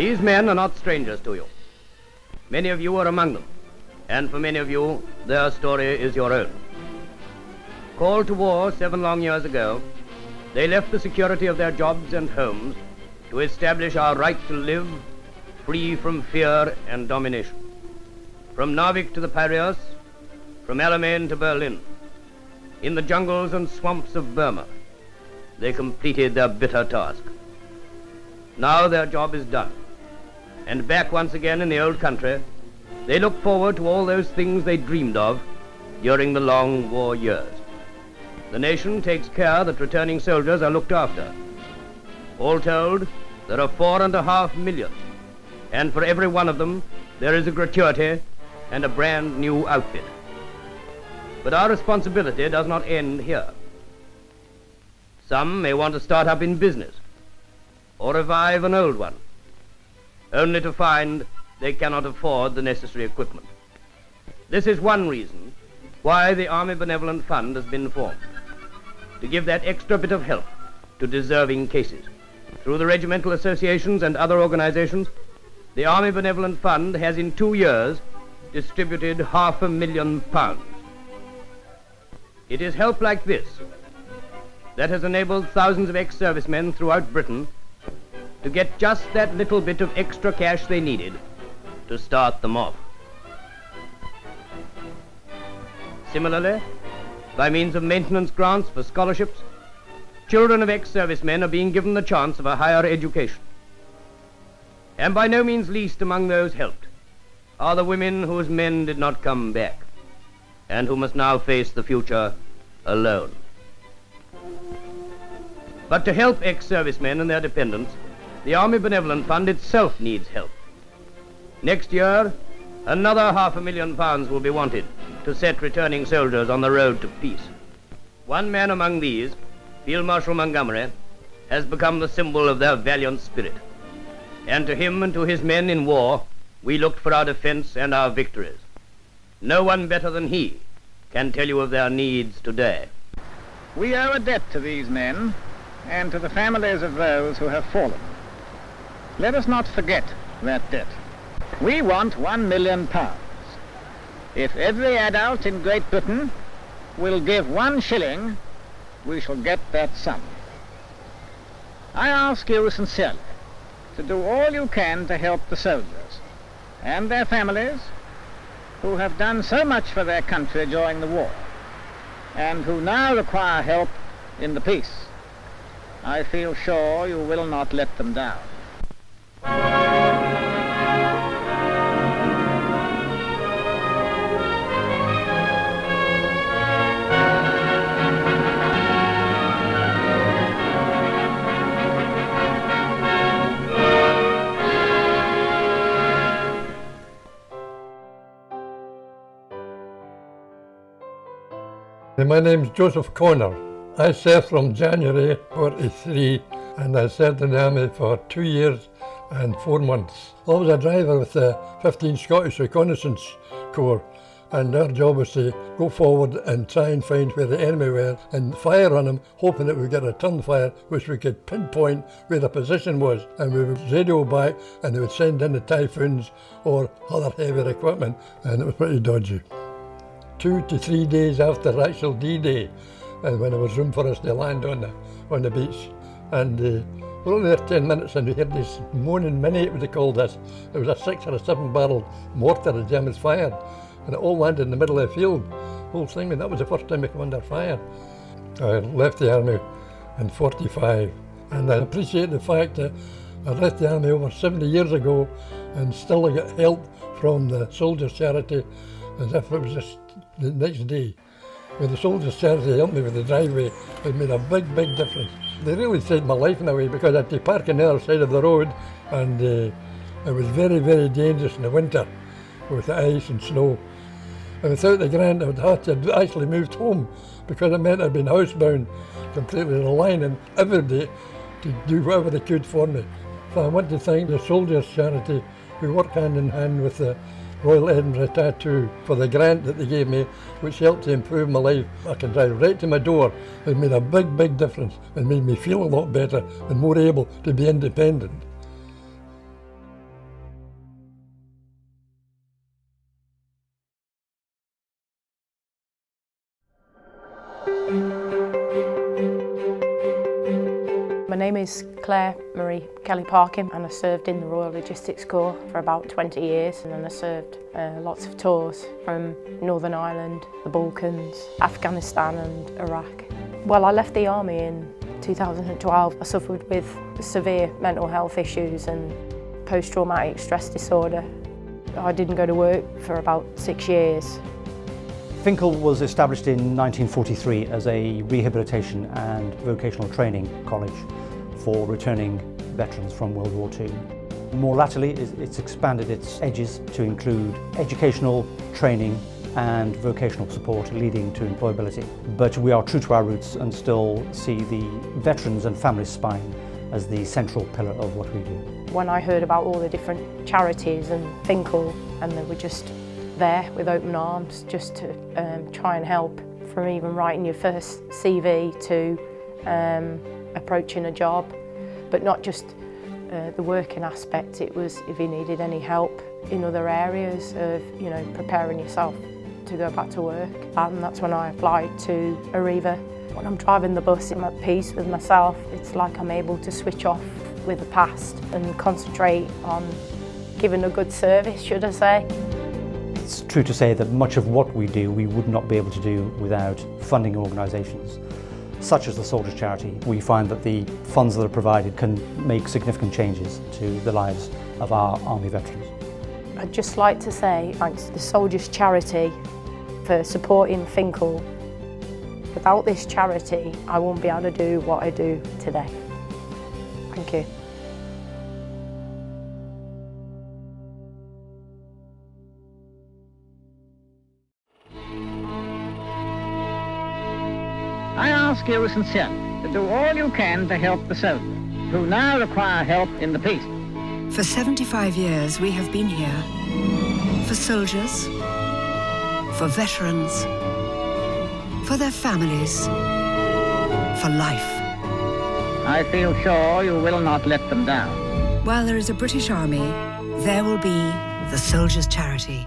These men are not strangers to you. Many of you are among them, and for many of you, their story is your own. Called to war 7 long years ago, they left the security of their jobs and homes to establish our right to live free from fear and domination. From Narvik to the Piraeus, from Alamein to Berlin, in the jungles and swamps of Burma, they completed their bitter task. Now their job is done, and back once again in the old country, they look forward to all those things they dreamed of during the long war years. The nation takes care that returning soldiers are looked after. All told, there are 4.5 million, and for every one of them, there is a gratuity and a brand new outfit. But our responsibility does not end here. Some may want to start up in business or revive an old one, only to find they cannot afford the necessary equipment. This is one reason why the Army Benevolent Fund has been formed, to give that extra bit of help to deserving cases. Through the regimental associations and other organizations, the Army Benevolent Fund has in 2 years distributed £500,000. It is help like this that has enabled thousands of ex-servicemen throughout Britain to get just that little bit of extra cash they needed to start them off. Similarly, by means of maintenance grants for scholarships, children of ex-servicemen are being given the chance of a higher education. And by no means least among those helped are the women whose men did not come back and who must now face the future alone. But to help ex-servicemen and their dependents, the Army Benevolent Fund itself needs help. Next year, another £500,000 will be wanted to set returning soldiers on the road to peace. One man among these, Field Marshal Montgomery, has become the symbol of their valiant spirit. And to him and to his men in war, we looked for our defense and our victories. No one better than he can tell you of their needs today. We owe a debt to these men and to the families of those who have fallen. Let us not forget that debt. We want £1 million. If every adult in Great Britain will give 1 shilling, we shall get that sum. I ask you sincerely to do all you can to help the soldiers and their families who have done so much for their country during the war and who now require help in the peace. I feel sure you will not let them down. My name's Joseph Cornell. I served from January 43 and I served in the army for 2 years and 4 months. I was a driver with the 15th Scottish Reconnaissance Corps, and our job was to go forward and try and find where the enemy were and fire on them, hoping that we'd get a return fire which we could pinpoint where the position was, and we would radio back and they would send in the Typhoons or other heavier equipment, and it was pretty dodgy. 2 to 3 days after actual D-Day, and when there was room for us to land on the beach, and we're only there 10 minutes and we heard this moaning mini, it was called this. It was a 6 or a 7 barrel mortar the Germans fired, and it all landed in the middle of the field, whole thing, and that was the first time we came under fire. I left the army in 45, and I appreciate the fact that I left the army over 70 years ago and still get help from the Soldiers' Charity as if it was just the next day. When the Soldiers' Charity helped me with the driveway, it made a big, big difference. They really saved my life in a way, because I had to park on the other side of the road, and it was very, very dangerous in the winter with the ice and snow. And without the grant, I would have to actually moved home, because it meant I'd been housebound, completely relying on everybody to do whatever they could for me. So I want to thank the Soldiers' Charity, who work hand in hand with the Royal Edinburgh Tattoo for the grant that they gave me, which helped to improve my life. I can drive right to my door. It made a big, big difference and made me feel a lot better and more able to be independent. My name is Claire Marie Kelly Parkin and I served in the Royal Logistics Corps for about 20 years, and then I served lots of tours from Northern Ireland, the Balkans, Afghanistan and Iraq. Well, I left the army in 2012. I suffered with severe mental health issues and post-traumatic stress disorder. I didn't go to work for about 6 years. Finkel was established in 1943 as a rehabilitation and vocational training college for returning veterans from World War II. More latterly, it's expanded its edges to include educational, training and vocational support leading to employability. But we are true to our roots and still see the veterans and family spine as the central pillar of what we do. When I heard about all the different charities and Finkel, and they were just there with open arms just to try and help, from even writing your first CV to approaching a job, but not just the working aspect. It was if you needed any help in other areas of, you know, preparing yourself to go back to work. And that's when I applied to Arriva. When I'm driving the bus, I'm at peace with myself. It's like I'm able to switch off with the past and concentrate on giving a good service, should I say. It's true to say that much of what we do we would not be able to do without funding organisations such as the Soldiers' Charity. We find that the funds that are provided can make significant changes to the lives of our Army veterans. I'd just like to say thanks to the Soldiers' Charity for supporting Finkel. Without this charity, I won't be able to do what I do today. Thank you. I ask you sincerely to do all you can to help the soldiers, who now require help in the peace. For 75 years, we have been here for soldiers, for veterans, for their families, for life. I feel sure you will not let them down. While there is a British Army, there will be the Soldiers' Charity.